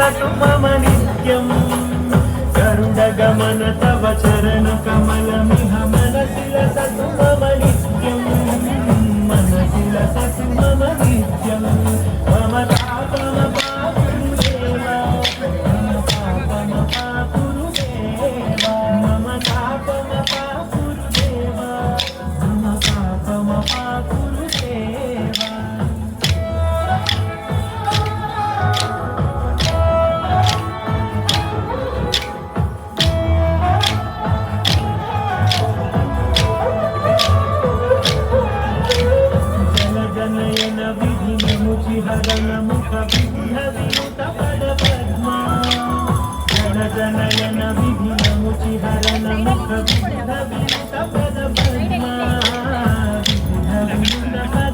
पातु मम नित्यम् गरुडगमन तव चरणकमलमिह मनसि लसतु मम नित्यम् मनसि लसतु मम नित्यम् मम तापमपाकुरुदेव मम पापमपाकुरुदेव मम तापमपाकुरुदेव मम पापमपाकुरुदेव जनयन विधि विमुचि हरण मुख विघ्न विनुत पद पद्मा जन जनयन विधि विमुचि हरण मुख विघ्न विनुत पद पद्मा विघ्न विनुत